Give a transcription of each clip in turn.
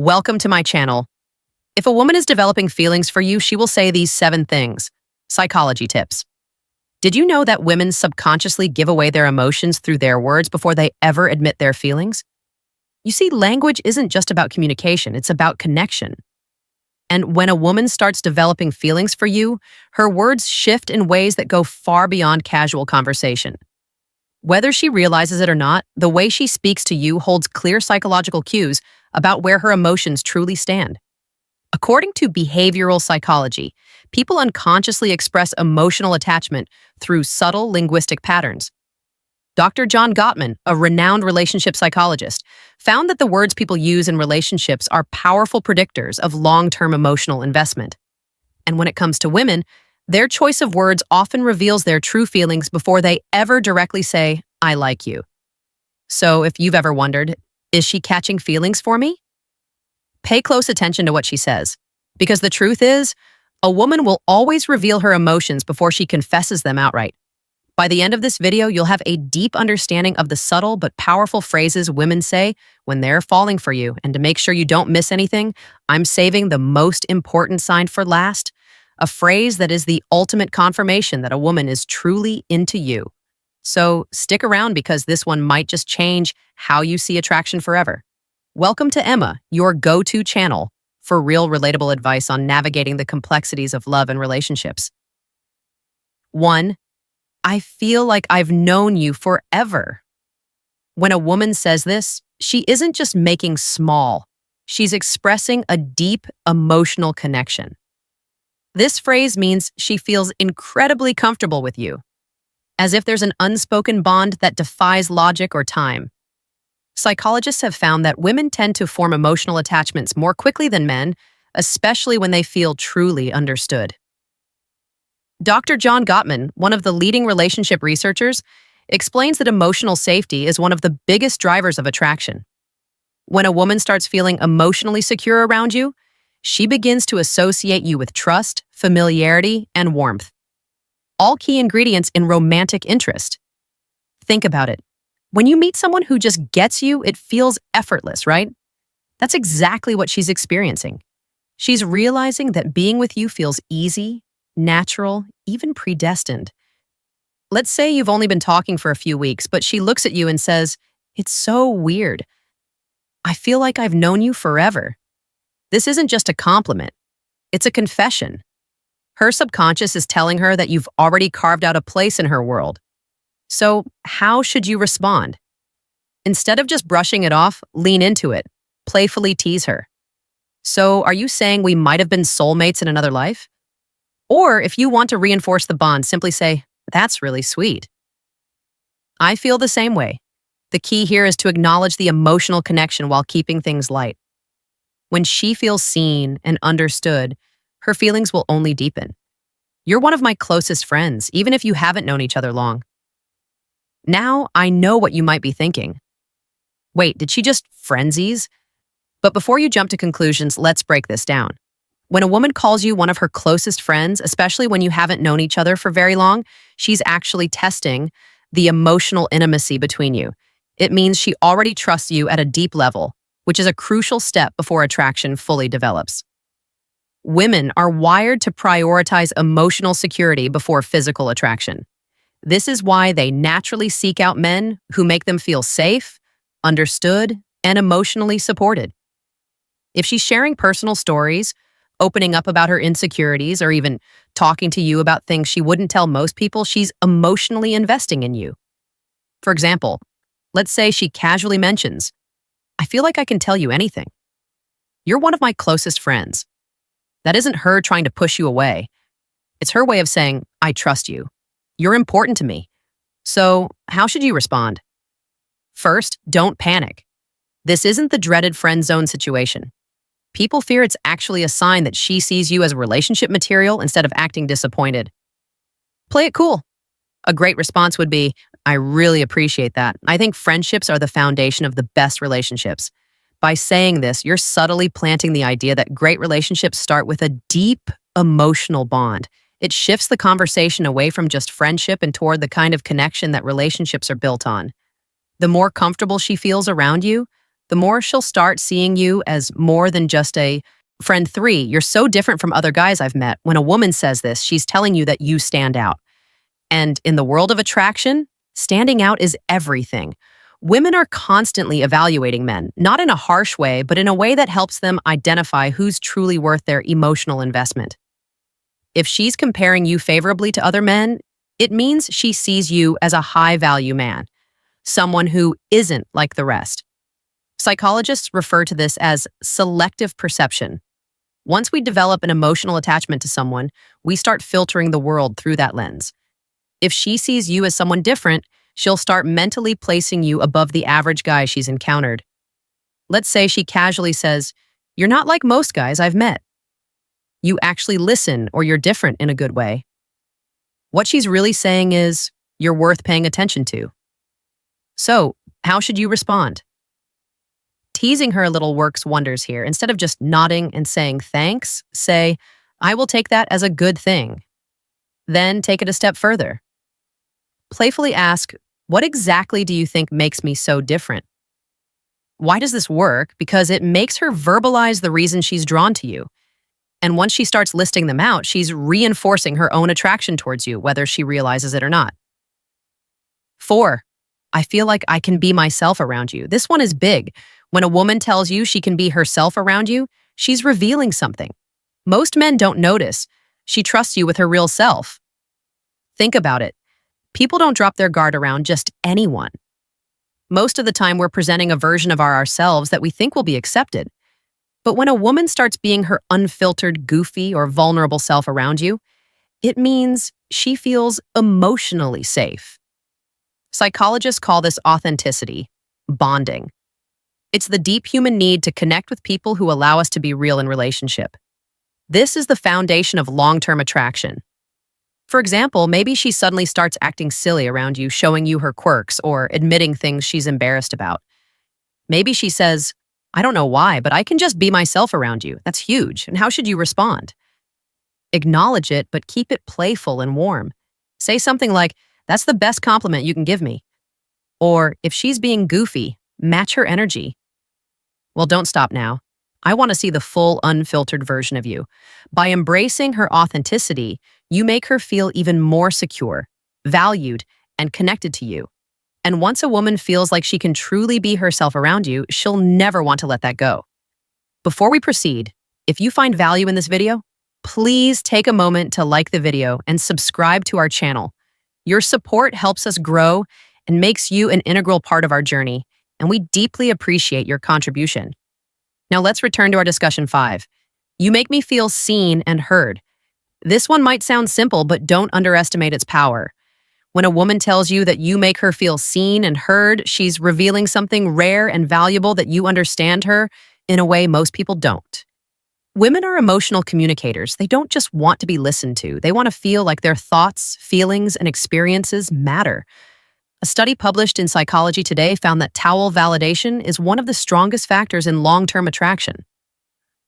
Welcome to my channel. If a woman is developing feelings for you, she will say these 7 things. Psychology tips. Did you know that women subconsciously give away their emotions through their words before they ever admit their feelings? You see, language isn't just about communication, it's about connection. And when a woman starts developing feelings for you, her words shift in ways that go far beyond casual conversation. Whether she realizes it or not, the way she speaks to you holds clear psychological cues about where her emotions truly stand. According to behavioral psychology, people unconsciously express emotional attachment through subtle linguistic patterns. Dr. John Gottman, a renowned relationship psychologist, found that the words people use in relationships are powerful predictors of long-term emotional investment. And when it comes to women, their choice of words often reveals their true feelings before they ever directly say, "I like you." So if you've ever wondered, is she catching feelings for me? Pay close attention to what she says, because the truth is, a woman will always reveal her emotions before she confesses them outright. By the end of this video, you'll have a deep understanding of the subtle but powerful phrases women say when they're falling for you. And to make sure you don't miss anything, I'm saving the most important sign for last, a phrase that is the ultimate confirmation that a woman is truly into you. So stick around because this one might just change how you see attraction forever. Welcome to Emma, your go-to channel for real relatable advice on navigating the complexities of love and relationships. 1. I feel like I've known you forever. When a woman says this, she isn't just making small. She's expressing a deep emotional connection. This phrase means she feels incredibly comfortable with you, as if there's an unspoken bond that defies logic or time. Psychologists have found that women tend to form emotional attachments more quickly than men, especially when they feel truly understood. Dr. John Gottman, one of the leading relationship researchers, explains that emotional safety is one of the biggest drivers of attraction. When a woman starts feeling emotionally secure around you, she begins to associate you with trust, familiarity, and warmth. All key ingredients in romantic interest. Think about it. When you meet someone who just gets you, it feels effortless, right? That's exactly what she's experiencing. She's realizing that being with you feels easy, natural, even predestined. Let's say you've only been talking for a few weeks, but she looks at you and says, "It's so weird. I feel like I've known you forever." This isn't just a compliment. It's a confession. Her subconscious is telling her that you've already carved out a place in her world. So how should you respond? Instead of just brushing it off, lean into it. Playfully tease her. "So are you saying we might have been soulmates in another life?" Or if you want to reinforce the bond, simply say, "That's really sweet." I feel the same way. The key here is to acknowledge the emotional connection while keeping things light. When she feels seen and understood, her feelings will only deepen. You're one of my closest friends, even if you haven't known each other long. Now I know what you might be thinking. Wait, did she just frenzies? But before you jump to conclusions, let's break this down. When a woman calls you one of her closest friends, especially when you haven't known each other for very long, she's actually testing the emotional intimacy between you. It means she already trusts you at a deep level, which is a crucial step before attraction fully develops. Women are wired to prioritize emotional security before physical attraction. This is why they naturally seek out men who make them feel safe, understood, and emotionally supported. If she's sharing personal stories, opening up about her insecurities, or even talking to you about things she wouldn't tell most people, she's emotionally investing in you. For example, let's say she casually mentions, "I feel like I can tell you anything. You're one of my closest friends." That isn't her trying to push you away. It's her way of saying, "I trust you. You're important to me." So, how should you respond? First, don't panic. This isn't the dreaded friend zone situation. People fear it's actually a sign that she sees you as relationship material instead of acting disappointed. Play it cool. A great response would be, "I really appreciate that. I think friendships are the foundation of the best relationships." By saying this, you're subtly planting the idea that great relationships start with a deep emotional bond. It shifts the conversation away from just friendship and toward the kind of connection that relationships are built on. The more comfortable she feels around you, the more she'll start seeing you as more than just a friend. 3, you're so different from other guys I've met. When a woman says this, she's telling you that you stand out. And in the world of attraction, standing out is everything. Women are constantly evaluating men, not in a harsh way, but in a way that helps them identify who's truly worth their emotional investment. If she's comparing you favorably to other men, it means she sees you as a high-value man, someone who isn't like the rest. Psychologists refer to this as selective perception. Once we develop an emotional attachment to someone, we start filtering the world through that lens. If she sees you as someone different, she'll start mentally placing you above the average guy she's encountered. Let's say she casually says, "You're not like most guys I've met." You actually listen, or you're different in a good way. What she's really saying is, you're worth paying attention to. So, how should you respond? Teasing her a little works wonders here. Instead of just nodding and saying thanks, say, "I will take that as a good thing." Then take it a step further. Playfully ask, "What exactly do you think makes me so different?" Why does this work? Because it makes her verbalize the reason she's drawn to you. And once she starts listing them out, she's reinforcing her own attraction towards you, whether she realizes it or not. 4, I feel like I can be myself around you. This one is big. When a woman tells you she can be herself around you, she's revealing something. Most men don't notice. She trusts you with her real self. Think about it. People don't drop their guard around just anyone. Most of the time, we're presenting a version of ourselves that we think will be accepted. But when a woman starts being her unfiltered, goofy, or vulnerable self around you, it means she feels emotionally safe. Psychologists call this authenticity, bonding. It's the deep human need to connect with people who allow us to be real in relationship. This is the foundation of long-term attraction. For example, maybe she suddenly starts acting silly around you, showing you her quirks or admitting things she's embarrassed about. Maybe she says, "I don't know why, but I can just be myself around you." That's huge. And how should you respond? Acknowledge it, but keep it playful and warm. Say something like, "That's the best compliment you can give me." Or if she's being goofy, match her energy. Well, don't stop now. I want to see the full, unfiltered version of you. By embracing her authenticity, you make her feel even more secure, valued, and connected to you. And once a woman feels like she can truly be herself around you, she'll never want to let that go. Before we proceed, if you find value in this video, please take a moment to like the video and subscribe to our channel. Your support helps us grow and makes you an integral part of our journey, and we deeply appreciate your contribution. Now let's return to our discussion 5. You make me feel seen and heard. This one might sound simple, but don't underestimate its power. When a woman tells you that you make her feel seen and heard, she's revealing something rare and valuable, that you understand her in a way most people don't. Women are emotional communicators. They don't just want to be listened to. They want to feel like their thoughts, feelings, and experiences matter. A study published in Psychology Today found that towel validation is one of the strongest factors in long-term attraction.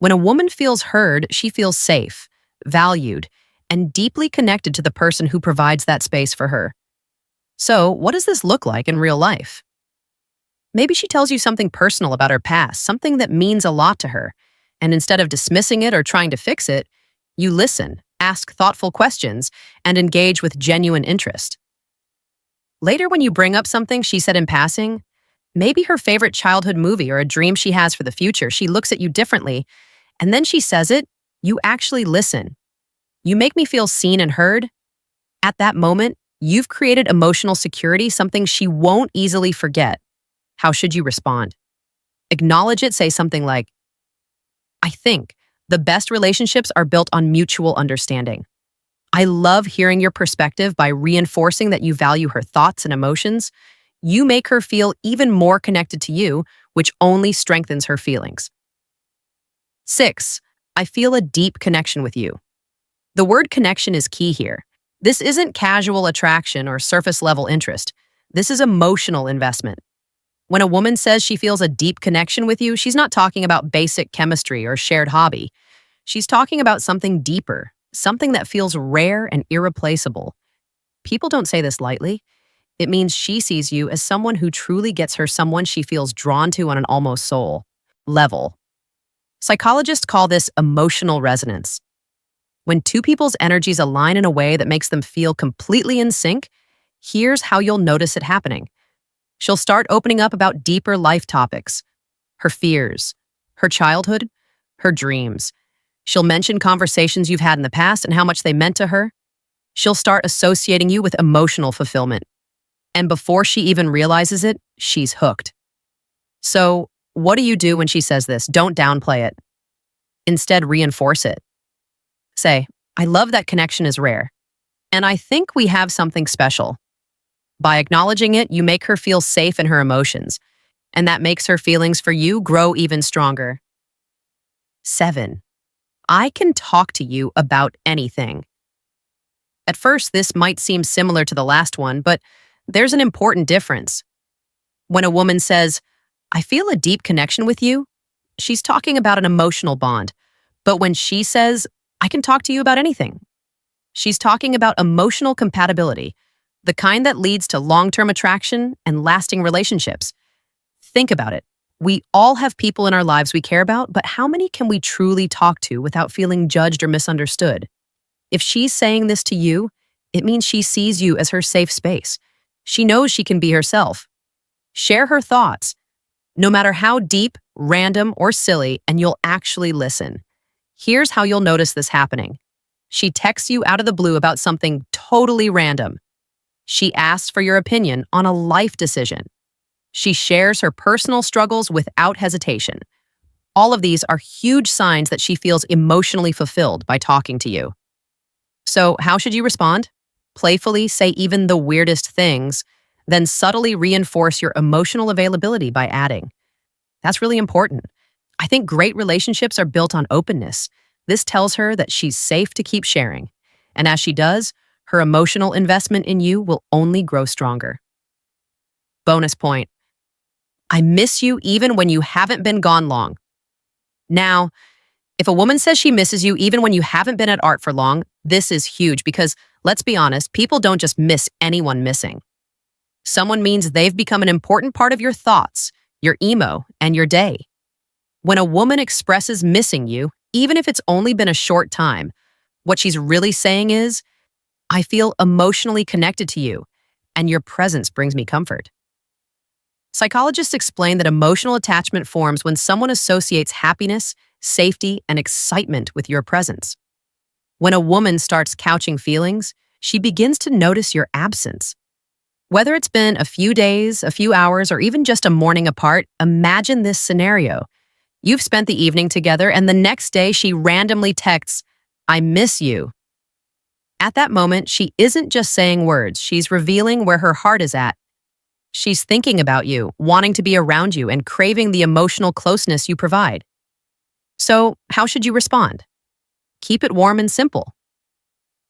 When a woman feels heard, she feels safe, valued, and deeply connected to the person who provides that space for her. So, what does this look like in real life? Maybe she tells you something personal about her past, something that means a lot to her, and instead of dismissing it or trying to fix it, you listen, ask thoughtful questions, and engage with genuine interest. Later, when you bring up something she said in passing, maybe her favorite childhood movie or a dream she has for the future, she looks at you differently, and then she says it, you actually listen. You make me feel seen and heard. At that moment, you've created emotional security, something she won't easily forget. How should you respond? Acknowledge it, say something like, "I think the best relationships are built on mutual understanding. I love hearing your perspective." By reinforcing that you value her thoughts and emotions, you make her feel even more connected to you, which only strengthens her feelings. 6, I feel a deep connection with you. The word connection is key here. This isn't casual attraction or surface-level interest. This is emotional investment. When a woman says she feels a deep connection with you, she's not talking about basic chemistry or shared hobby. She's talking about something deeper, something that feels rare and irreplaceable. People don't say this lightly. it means she sees you as someone who truly gets her, someone she feels drawn to on an almost soul level. Psychologists call this emotional resonance. When two people's energies align in a way that makes them feel completely in sync, here's how you'll notice it happening. She'll start opening up about deeper life topics, her fears, her childhood, her dreams. She'll mention conversations you've had in the past and how much they meant to her. She'll start associating you with emotional fulfillment. And before she even realizes it, she's hooked. So, what do you do when she says this? Don't downplay it. Instead, reinforce it. Say, I love that connection is rare, and I think we have something special. By acknowledging it, you make her feel safe in her emotions, and that makes her feelings for you grow even stronger. 7. I can talk to you about anything. At first, this might seem similar to the last one, but there's an important difference. When a woman says, I feel a deep connection with you, she's talking about an emotional bond. But when she says, I can talk to you about anything, she's talking about emotional compatibility, the kind that leads to long-term attraction and lasting relationships. Think about it. We all have people in our lives we care about, but how many can we truly talk to without feeling judged or misunderstood? If she's saying this to you, it means she sees you as her safe space. She knows she can be herself. Share her thoughts, no matter how deep, random, or silly, and you'll actually listen. Here's how you'll notice this happening. She texts you out of the blue about something totally random. She asks for your opinion on a life decision. She shares her personal struggles without hesitation. All of these are huge signs that she feels emotionally fulfilled by talking to you. So, how should you respond? Playfully say even the weirdest things, then subtly reinforce your emotional availability by adding, that's really important. I think great relationships are built on openness. This tells her that she's safe to keep sharing. And as she does, her emotional investment in you will only grow stronger. Bonus point. I miss you even when you haven't been gone long. Now, if a woman says she misses you even when you haven't been at art for long, this is huge because, let's be honest, people don't just miss anyone missing. Someone means they've become an important part of your thoughts, your emo, and your day. When a woman expresses missing you, even if it's only been a short time, what she's really saying is, I feel emotionally connected to you, and your presence brings me comfort. Psychologists explain that emotional attachment forms when someone associates happiness, safety, and excitement with your presence. When a woman starts couching feelings, she begins to notice your absence. Whether it's been a few days, a few hours, or even just a morning apart, imagine this scenario. You've spent the evening together, and the next day she randomly texts, I miss you. At that moment, she isn't just saying words, she's revealing where her heart is at. She's thinking about you, wanting to be around you, and craving the emotional closeness you provide. So, how should you respond? Keep it warm and simple.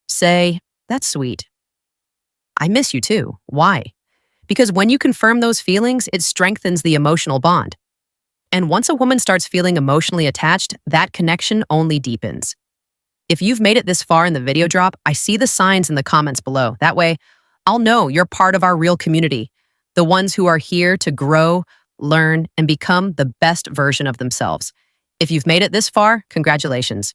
Say, that's sweet. I miss you too. Why? Because when you confirm those feelings, it strengthens the emotional bond. And once a woman starts feeling emotionally attached, that connection only deepens. If you've made it this far in the video drop, I see the signs in the comments below. That way, I'll know you're part of our real community, the ones who are here to grow, learn, and become the best version of themselves. If you've made it this far, congratulations.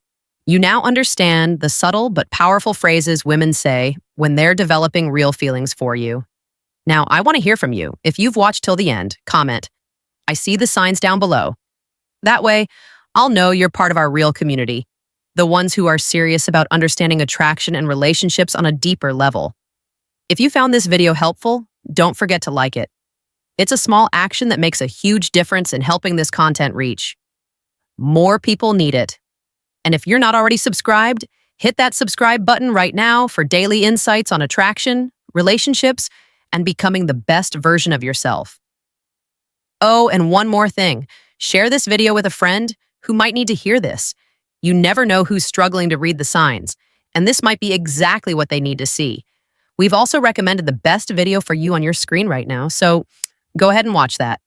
You now understand the subtle but powerful phrases women say when they're developing real feelings for you. Now, I want to hear from you. If you've watched till the end, comment. I see the signs down below. That way, I'll know you're part of our real community, the ones who are serious about understanding attraction and relationships on a deeper level. If you found this video helpful, don't forget to like it. It's a small action that makes a huge difference in helping this content reach. More people need it. And if you're not already subscribed, hit that subscribe button right now for daily insights on attraction, relationships, and becoming the best version of yourself. Oh, and one more thing. Share this video with a friend who might need to hear this. You never know who's struggling to read the signs, and this might be exactly what they need to see. We've also recommended the best video for you on your screen right now, so go ahead and watch that.